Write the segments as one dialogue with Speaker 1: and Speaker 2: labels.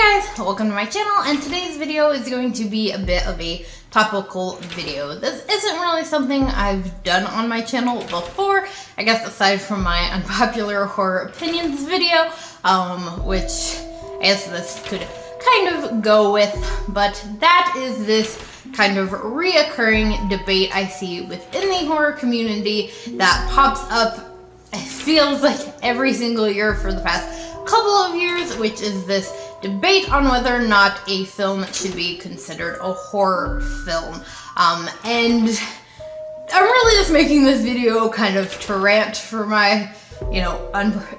Speaker 1: Hey guys, welcome to my channel, and today's video is going to be a bit of a topical video. This isn't really something I've done on my channel before, I guess aside from my unpopular horror opinions video, which I guess this could kind of go with, but that is this kind of reoccurring debate I see within the horror community that pops up, it feels like every single year for the past couple of years, which is this debate on whether or not a film should be considered a horror film. And I'm really just making this video kind of to rant for my,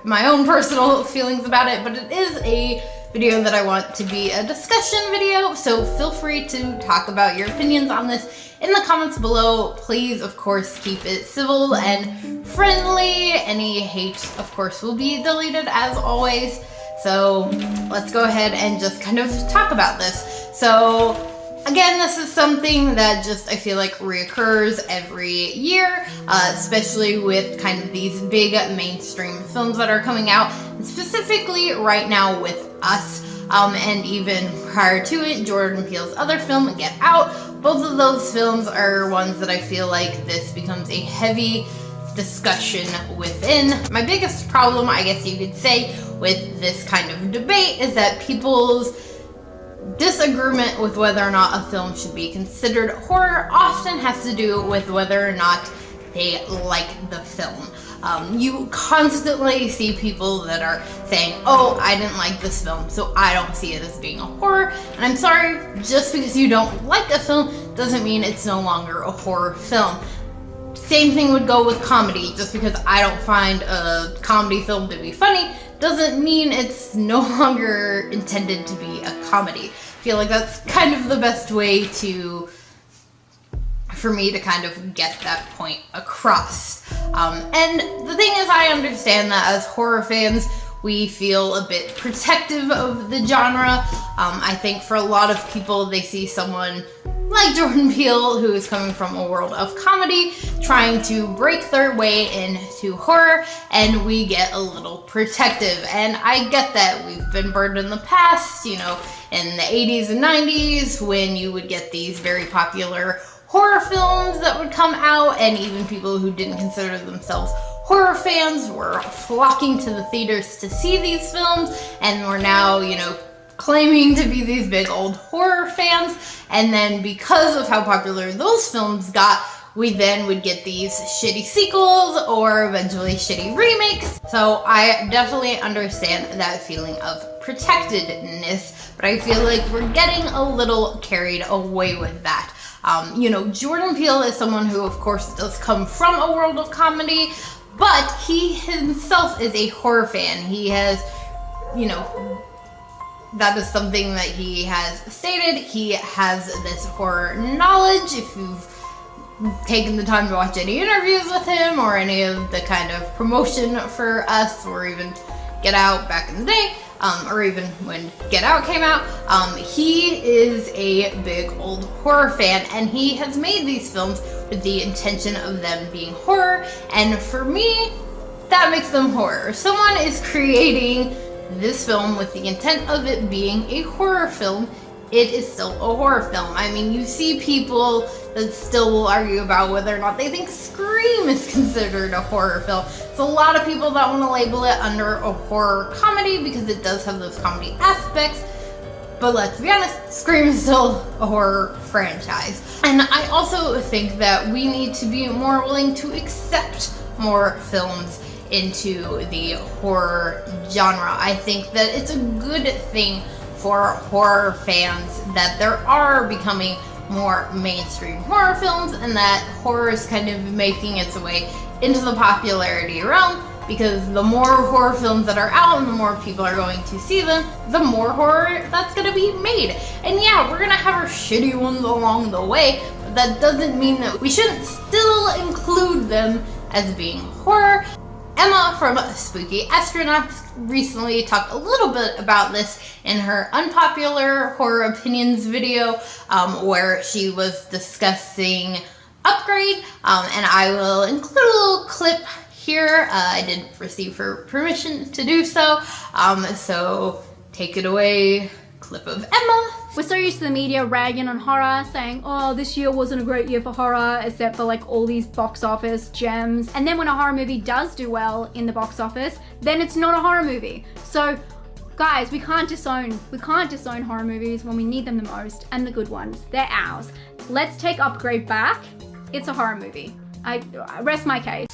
Speaker 1: my own personal feelings about it, but it is a video that I want to be a discussion video, so feel free to talk about your opinions on this in the comments below. Please, of course, keep it civil and friendly. Any hate, of course, will be deleted as always. So let's go ahead and just kind of talk about this. So again, this is something that just I feel like reoccurs every year, especially with kind of these big mainstream films that are coming out, and specifically right now with Us, and even prior to it, Jordan Peele's other film, Get Out. Both of those films are ones that I feel like this becomes a heavy discussion within. My biggest problem, I guess you could say, with this kind of debate is that people's disagreement with whether or not a film should be considered horror often has to do with whether or not they like the film. You constantly see people that are saying, oh, I didn't like this film, so I don't see it as being a horror. And I'm sorry, just because you don't like a film doesn't mean it's no longer a horror film. Same thing would go with comedy. Just because I don't find a comedy film to be funny doesn't mean it's no longer intended to be a comedy. I feel like that's kind of the best way for me to kind of get that point across. And the thing is, I understand that as horror fans, we feel a bit protective of the genre. I think for a lot of people, they see someone like Jordan Peele, who is coming from a world of comedy, trying to break their way into horror, and we get a little protective. And I get that. We've been burned in the past, in the 80s and 90s, when you would get these very popular horror films that would come out, and even people who didn't consider themselves horror fans were flocking to the theaters to see these films, and we're now, claiming to be these big old horror fans. And then because of how popular those films got, we then would get these shitty sequels or eventually shitty remakes. So I definitely understand that feeling of protectedness, but I feel like we're getting a little carried away with that. Jordan Peele is someone who, of course, does come from a world of comedy, but he himself is a horror fan. He has, that is something that he has stated. He has this horror knowledge. If you've taken the time to watch any interviews with him or any of the kind of promotion for Us or even Get Out back in the day, or even when Get Out came out, he is a big old horror fan, and he has made these films with the intention of them being horror, and for me, that makes them horror. If someone is creating this film with the intent of it being a horror film, it is still a horror film. I mean, you see people that still will argue about whether or not they think Scream is considered a horror film. So a lot of people that want to label it under a horror comedy because it does have those comedy aspects. But let's be honest, Scream is still a horror franchise. And I also think that we need to be more willing to accept more films into the horror genre. I think that it's a good thing for horror fans that there are becoming more mainstream horror films, and that horror is kind of making its way into the popularity realm, because the more horror films that are out and the more people are going to see them, the more horror that's going to be made. And yeah, we're going to have our shitty ones along the way, but that doesn't mean that we shouldn't still include them as being horror. Emma from Spooky Astronauts recently talked a little bit about this in her unpopular horror opinions video, where she was discussing Upgrade, and I will include a little clip here. I did receive her permission to do so, so take it away, clip of Emma.
Speaker 2: We're so used to the media ragging on horror, saying, oh, this year wasn't a great year for horror, except for like all these box office gems. And then when a horror movie does do well in the box office, then it's not a horror movie. So guys, we can't disown horror movies when we need them the most, and the good ones, they're ours. Let's take Upgrade back. It's a horror movie. I rest my case.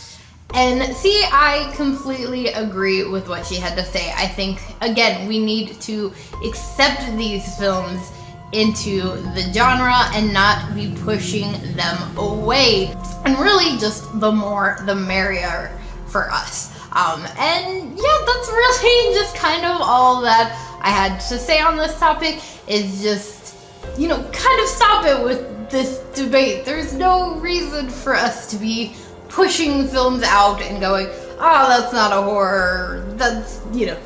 Speaker 1: And see, I completely agree with what she had to say. I think, again, we need to accept these films into the genre and not be pushing them away. And really just the more, the merrier for us. And yeah, that's really just kind of all that I had to say on this topic, is just, you know, kind of stop it with this debate. There's no reason for us to be pushing films out and going, oh, that's not a horror, that's, you know,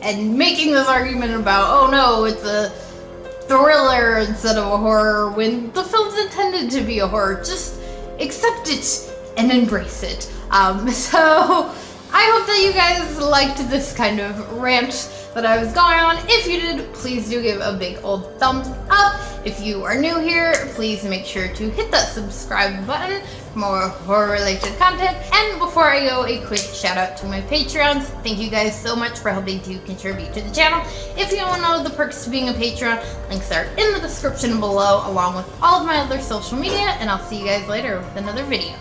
Speaker 1: and making this argument about, oh no, it's a thriller instead of a horror, when the film's intended to be a horror. Just accept it and embrace it. So I hope that you guys liked this kind of rant that I was going on. If you did, please do give a big old thumbs up. If you are new here, please make sure to hit that subscribe button for more horror-related content. And before I go, a quick shout out to my Patreons. Thank you guys so much for helping to contribute to the channel. If you want to know the perks to being a Patreon, links are in the description below, along with all of my other social media, and I'll see you guys later with another video.